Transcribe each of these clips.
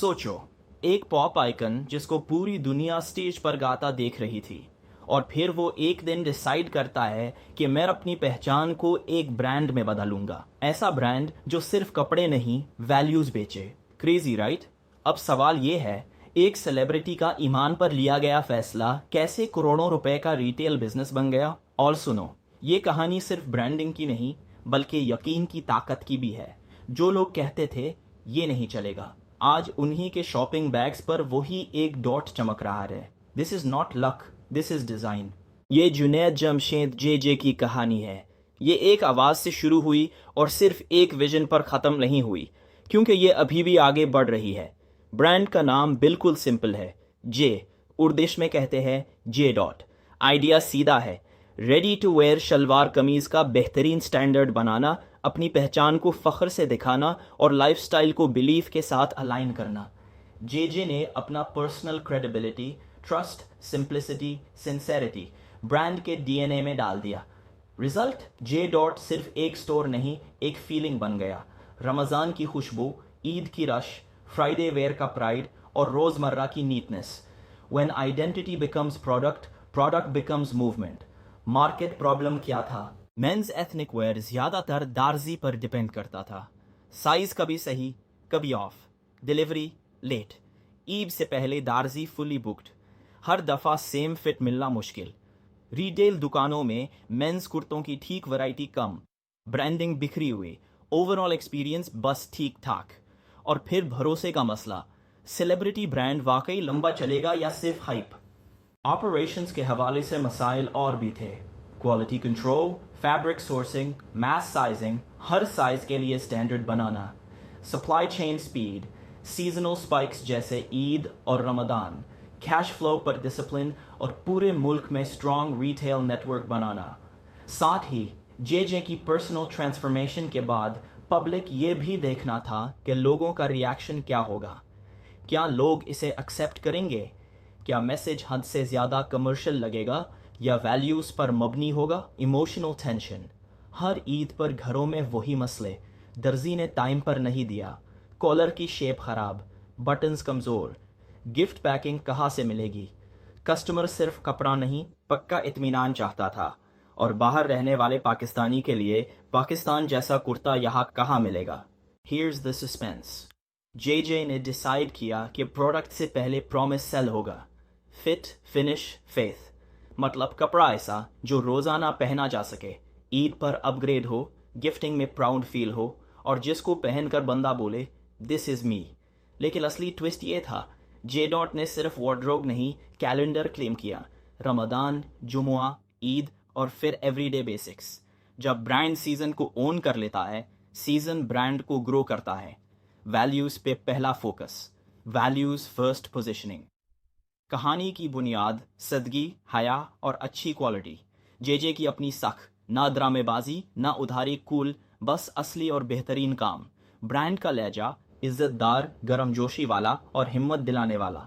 सोचो, एक pop icon जिसको पूरी दुनिया स्टेज पर गाता देख रही थी, और फिर वो एक दिन डिसाइड करता है कि मैं अपनी पहचान को एक ब्रांड में बदलूंगा, ऐसा ब्रांड जो सिर्फ कपड़े नहीं, वैल्यूज बेचे। Crazy right? अब सवाल ये है, एक सेलिब्रिटी का ईमान पर लिया गया फैसला कैसे करोड़ों रुपए का रिटेल बिजनेस बन गया। और सुनो, ये कहानी सिर्फ ब्रांडिंग की नहीं, बल्कि यकीन की ताकत की भी है। जो लोग कहते थे ये नहीं चलेगा, आज उन्हीं के शॉपिंग बैग्स पर वही एक डॉट चमक रहा है। This is not luck, this is design. ये जुनैद जमशेद जे की कहानी है। ये एक आवाज से शुरू हुई और सिर्फ एक विजन पर खत्म नहीं हुई, क्योंकि ये अभी भी आगे बढ़ रही है। ब्रांड का नाम बिल्कुल सिंपल है, जे। उर्दूश में कहते हैं जे डॉट। आइडिया सीधा है, रेडी टू वेयर शलवार कमीज का बेहतरीन स्टैंडर्ड बनाना, अपनी पहचान को फख्र से दिखाना और लाइफस्टाइल को बिलीफ के साथ अलाइन करना। जे ने अपना personal credibility, trust, simplicity, sincerity brand के डीएनए में डाल दिया। रिजल्ट, जे डॉट सिर्फ एक स्टोर नहीं, एक फीलिंग बन गया। रमज़ान की खुशबू, ईद की रश, फ्राइडे वेयर का प्राइड और रोज़मर्रा की neatness. When identity becomes product, product becomes movement. Market problem क्या था? मेंस एथनिक वेयर ज़्यादातर दार्जी पर डिपेंड करता था। साइज़ कभी सही, कभी ऑफ, डिलीवरी लेट, ईद से पहले दार्जी फुली बुक्ड, हर दफ़ा सेम फिट मिलना मुश्किल। रिटेल दुकानों में मेंस कुर्तों की ठीक वैरायटी कम, ब्रांडिंग बिखरी हुई, ओवरऑल एक्सपीरियंस बस ठीक ठाक। और फिर भरोसे का मसला, सेलिब्रिटी ब्रांड वाकई लंबा चलेगा या सिर्फ हाइप? ऑपरेशंस के हवाले से मसाइल और भी थे। Quality control, fabric sourcing, mass sizing, हर साइज के लिए स्टैंडर्ड बनाना, supply chain speed, seasonal spikes जैसे ईद और रमदान, कैश फ्लो पर डिसिप्लिन और पूरे मुल्क में स्ट्रॉन्ग रिटेल नेटवर्क बनाना। साथ ही जे की पर्सनल ट्रांसफॉर्मेशन के बाद पब्लिक ये भी देखना था कि लोगों का रिएक्शन क्या होगा। क्या लोग इसे एक्सेप्ट करेंगे? क्या मैसेज हद से ज़्यादा कमर्शियल लगेगा या वैल्यूज़ पर मबनी होगा? Emotional tension. हर ईद पर घरों में वही मसले, दर्जी ने टाइम पर नहीं दिया, कॉलर की शेप ख़राब, बटन्स कमज़ोर, गिफ्ट पैकिंग कहाँ से मिलेगी? कस्टमर सिर्फ कपड़ा नहीं, पक्का इत्मीनान चाहता था। और बाहर रहने वाले पाकिस्तानी के लिए पाकिस्तान जैसा कुर्ता यहाँ कहाँ मिलेगा? Here's the suspense. जे ने डिसाइड किया कि प्रोडक्ट से पहले प्रॉमिस सेल होगा। Fit, finish, faith. मतलब कपड़ा ऐसा जो रोज़ाना पहना जा सके, ईद पर अपग्रेड हो, गिफ्टिंग में प्राउड फील हो, और जिसको पहनकर बंदा बोले दिस इज़ मी। लेकिन असली ट्विस्ट ये था, जे डॉट ने सिर्फ वार्डरोब नहीं, कैलेंडर क्लेम किया। रमदान, जुमुआ, ईद और फिर एवरीडे बेसिक्स। जब ब्रांड सीजन को ओन कर लेता है, सीजन ब्रांड को ग्रो करता है। वैल्यूज़ पे पहला फोकस, वैल्यूज़ फर्स्ट पोजीशनिंग। कहानी की बुनियाद सदगी, हया और अच्छी क्वालिटी। जे की अपनी सख, ना ड्रामेबाजी, ना उधारी, कूल, बस असली और बेहतरीन काम। ब्रांड का लहजा, इज्जतदार, गर्मजोशी वाला और हिम्मत दिलाने वाला।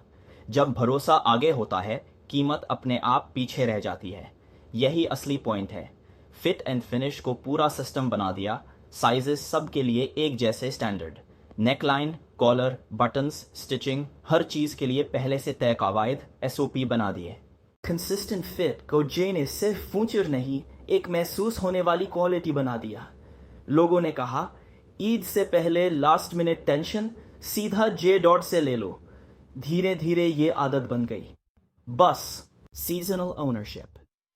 जब भरोसा आगे होता है, कीमत अपने आप पीछे रह जाती है। यही असली पॉइंट है। फिट एंड फिनिश को पूरा सिस्टम बना दिया, साइजेस सब के लिए एक जैसे standard, neckline, collar, buttons, stitching, हर चीज़ के लिए पहले से तय कवायद, SOP बना दिए। कंसिस्टेंट फिट को जे ने सिर्फ फीचर नहीं, एक महसूस होने वाली क्वालिटी बना दिया। लोगों ने कहा ईद से पहले लास्ट मिनट टेंशन सीधा जे डॉट से ले लो। धीरे धीरे ये आदत बन गई। बस सीजनल ओनरशिप,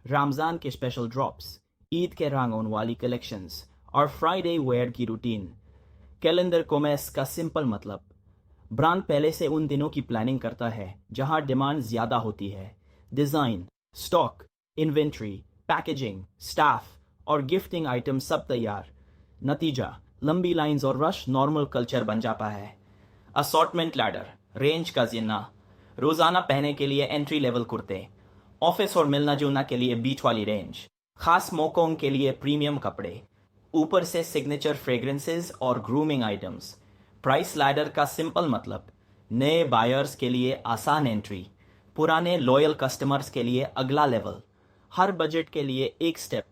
रमज़ान के स्पेशल ड्रॉप्स, ईद के रंगों वाली कलेक्शंस और फ्राइडे वेयर की रूटीन। कैलेंडर कॉमर्स का सिंपल मतलब, ब्रांड पहले से उन दिनों की प्लानिंग करता है जहां डिमांड ज़्यादा होती है। Design, stock, inventory, packaging, staff और गिफ्टिंग आइटम सब तैयार। नतीजा, लंबी लाइंस और रश नॉर्मल कल्चर बन जाता है। असॉर्टमेंट लैडर, रेंज का जिन्ना, रोज़ाना पहने के लिए एंट्री लेवल कुर्ते, ऑफिस और मिलना जुलना के लिए बीच वाली रेंज, खास मौकों के लिए प्रीमियम कपड़े, ऊपर से सिग्नेचर फ्रेग्रेंसेस और ग्रूमिंग आइटम्स। प्राइस लैडर का सिंपल मतलब, नए बायर्स के लिए आसान एंट्री, पुराने लॉयल कस्टमर्स के लिए अगला लेवल, हर बजट के लिए एक step.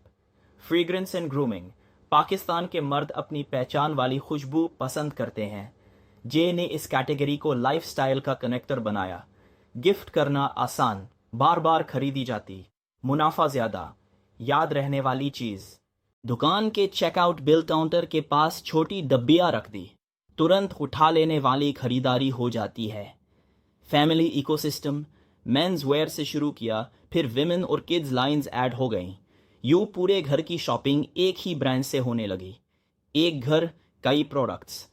Fragrance and grooming, Pakistan के मर्द अपनी पहचान वाली खुशबू पसंद करते हैं। जे ने इस कैटेगरी को लाइफस्टाइल का कनेक्टर बनाया। गिफ्ट करना आसान, बार बार खरीदी जाती, मुनाफा ज़्यादा, याद रहने वाली चीज़। दुकान के चेकआउट बिल काउंटर के पास छोटी डब्बियाँ रख दी, तुरंत उठा लेने वाली खरीदारी हो जाती है। फैमिली इकोसिस्टम, मेंस वेयर से शुरू किया, फिर विमेन और किड्स लाइंस ऐड हो गईं। यूँ पूरे घर की शॉपिंग एक ही ब्रांड से होने लगी। एक घर कई प्रोडक्ट्स।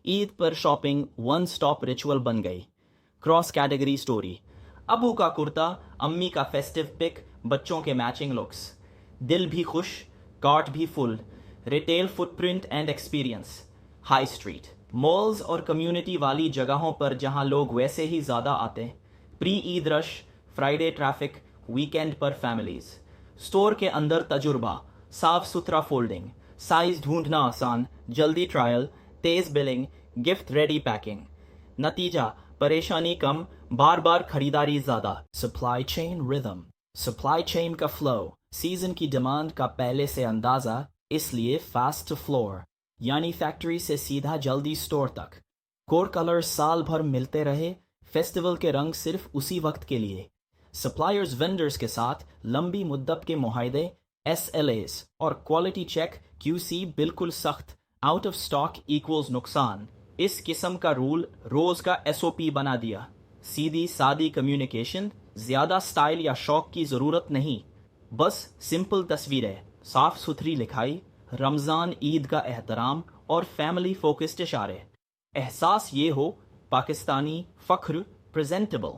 ईद पर शॉपिंग वन स्टॉप रिचुअल बन गई। क्रॉस कैटेगरी स्टोरी, अबू का कुर्ता, अम्मी का फेस्टिव पिक, बच्चों के मैचिंग लुक्स। दिल भी खुश, कार्ट भी full. Retail footprint and experience. High street, malls और कम्युनिटी वाली जगहों पर जहां लोग वैसे ही ज़्यादा आते। Pre Eid rush, Friday traffic, weekend पर फैमिलीज। स्टोर के अंदर तजुर्बा, साफ सुथरा फोल्डिंग, साइज ढूंढना आसान, जल्दी ट्रायल, तेज बिलिंग, गिफ्ट रेडी पैकिंग। नतीजा, परेशानी कम, बार बार खरीदारी ज़्यादा। Supply chain rhythm, supply chain का फ्लो, सीजन की डिमांड का पहले से अंदाज़ा, इसलिए फास्ट टू फ्लोर, यानी फैक्ट्री से सीधा जल्दी स्टोर तक। कोर कलर साल भर मिलते रहे, फेस्टिवल के रंग सिर्फ उसी वक्त के लिए। सप्लायर्स वेंडर्स के साथ लंबी मुद्दत के मुआहदे, SLAs और क्वालिटी चेक QC बिल्कुल सख्त। आउट ऑफ स्टॉक इक्वल्स नुकसान। इस किस्म का रूल रोज का SOP बना दिया। सीधी सादी कम्युनिकेशन, ज़्यादा स्टाइल या शौक की ज़रूरत नहीं, बस सिंपल तस्वीरें, साफ सुथरी लिखाई, रमज़ान ईद का एहतराम और फैमिली फोकस्ड इशारे। एहसास ये हो पाकिस्तानी, फ़ख्र, प्रेजेंटेबल।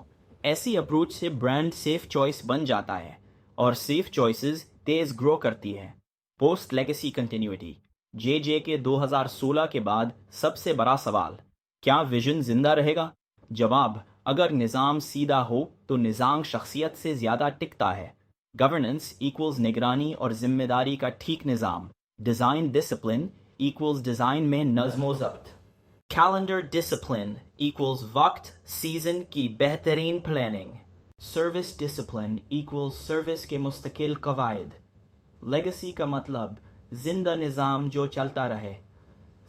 ऐसी अप्रोच से ब्रांड सेफ चॉइस बन जाता है और सेफ चॉइसेस तेज ग्रो करती है। पोस्ट लेगेसी कंटिन्यूटी, जे के 2016 के बाद सबसे बड़ा सवाल, क्या विजन जिंदा रहेगा? जवाब, अगर निज़ाम सीधा हो तो निज़ाम शख्सियत से ज़्यादा टिकता है। गवर्नेंस इक्वल्स निगरानी और जिम्मेदारी का ठीक निज़ाम। डिज़ाइन डिसिप्लिन इक्वल्स डिज़ाइन में नज़्म ज़ब्त। कैलेंडर डिसिप्लिन इक्वल्स वक्त सीजन की बेहतरीन planning. Service discipline equals service के मुस्तकिल कवायद। लेगेसी का मतलब जिंदा निज़ाम जो चलता रहे।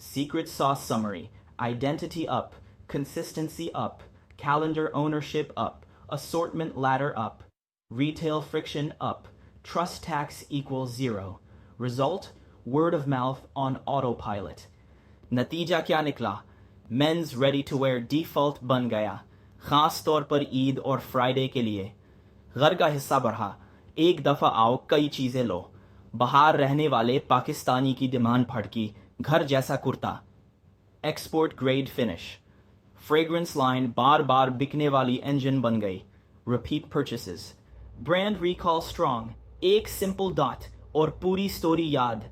Secret sauce summary, identity up, consistency up, calendar ownership up, assortment ladder up, retail friction up, trust tax equals 0. Result, word of mouth on autopilot. नतीजा क्या निकला? Men's ready to wear default बन गया, ख़ास तौर पर ईद और फ्राइडे के लिए। घर का हिस्सा बढ़ा, एक दफ़ा आओ कई चीज़ें लो। बाहर रहने वाले पाकिस्तानी की डिमांड भड़की, घर जैसा kurta. Export grade finish. Fragrance line बार बार बिकने वाली इंजन बन गई। Repeat purchases. Brand recall strong, एक सिंपल डॉट और पूरी स्टोरी याद।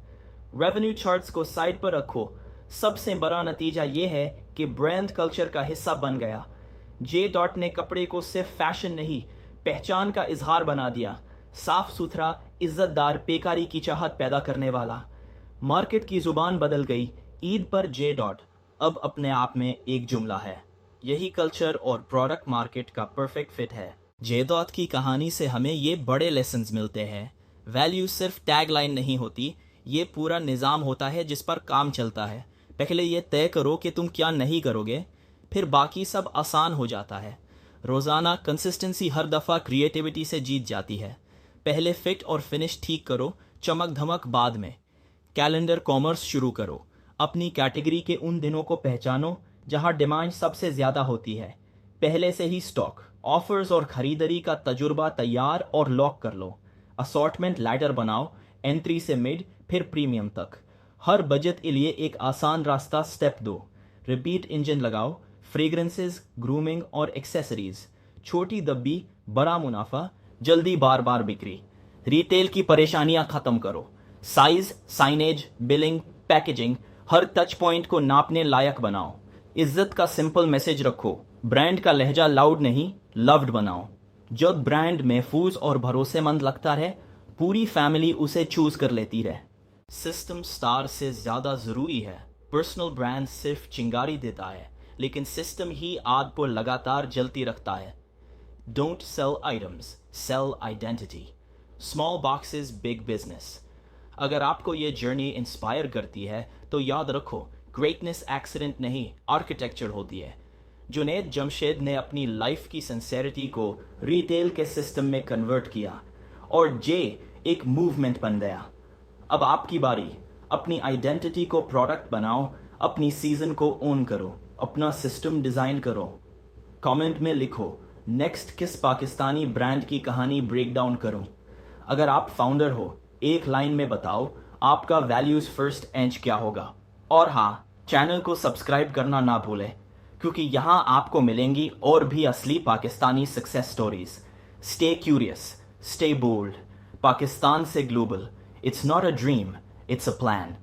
रेवेन्यू चार्ट्स को साइड पर रखो। सबसे बड़ा नतीजा ये है कि ब्रांड कल्चर का हिस्सा बन गया। जे डॉट ने कपड़े को सिर्फ फैशन नहीं, पहचान का इजहार बना दिया। साफ सुथरा, इज्जतदार, बेकारी की चाहत पैदा करने वाला। मार्केट की जुबान बदल गई। ईद पर जे डॉट अब अपने आप में एक जुमला है। यही कल्चर और प्रोडक्ट मार्केट का परफेक्ट फिट है। जे डॉट की कहानी से हमें ये बड़े लेसन्स मिलते हैं। वैल्यू सिर्फ टैग लाइन नहीं होती, ये पूरा निज़ाम होता है जिस पर काम चलता है। पहले ये तय करो कि तुम क्या नहीं करोगे, फिर बाकी सब आसान हो जाता है। रोज़ाना कंसिस्टेंसी हर दफ़ा क्रिएटिविटी से जीत जाती है। पहले फिट और फिनिश ठीक करो, चमक धमक बाद में। कैलेंडर कॉमर्स शुरू करो। अपनी कैटेगरी के उन दिनों को पहचानो जहां डिमांड सबसे ज़्यादा होती है। पहले से ही स्टॉक, ऑफर्स और ख़रीदारी का तजुर्बा तैयार और लॉक कर लो। असॉर्टमेंट लैडर बनाओ, एंट्री से मिड फिर प्रीमियम तक। हर बजट के लिए एक आसान रास्ता स्टेप दो। रिपीट इंजन लगाओ, फ्रेग्रेंसेस, ग्रूमिंग और एक्सेसरीज। छोटी दब्बी, बड़ा मुनाफा, जल्दी बार बार बिक्री। रिटेल की परेशानियां खत्म करो। साइज, साइनेज, बिलिंग, पैकेजिंग, हर टच पॉइंट को नापने लायक बनाओ। इज्जत का सिंपल मैसेज रखो। ब्रांड का लहजा लाउड नहीं, लव्ड बनाओ। जब ब्रांड महफूज और भरोसेमंद लगता है, पूरी फैमिली उसे चूज कर लेती है। सिस्टम स्टार से ज़्यादा ज़रूरी है। पर्सनल ब्रांड सिर्फ चिंगारी देता है, लेकिन सिस्टम ही आग को लगातार जलती रखता है। Don't sell items, sell identity. Small boxes, big business. अगर आपको ये जर्नी इंस्पायर करती है तो याद रखो ग्रेटनेस एक्सीडेंट नहीं, आर्किटेक्चर होती है। जुनैद जमशेद ने अपनी लाइफ की सिंसेरिटी को रिटेल के सिस्टम में कन्वर्ट किया और जे एक मूवमेंट बन गया। अब आपकी बारी। अपनी आइडेंटिटी को प्रोडक्ट बनाओ, अपनी सीजन को ओन करो, अपना सिस्टम डिज़ाइन करो। कमेंट में लिखो नेक्स्ट किस पाकिस्तानी ब्रांड की कहानी ब्रेक डाउन करूं। अगर आप फाउंडर हो, एक लाइन में बताओ आपका वैल्यूज फर्स्ट इंच क्या होगा। और हाँ, चैनल को सब्सक्राइब करना ना भूलें, क्योंकि यहाँ आपको मिलेंगी और भी असली Pakistani success stories. Stay curious, stay bold. Pakistan से global, it's not a dream, it's a plan.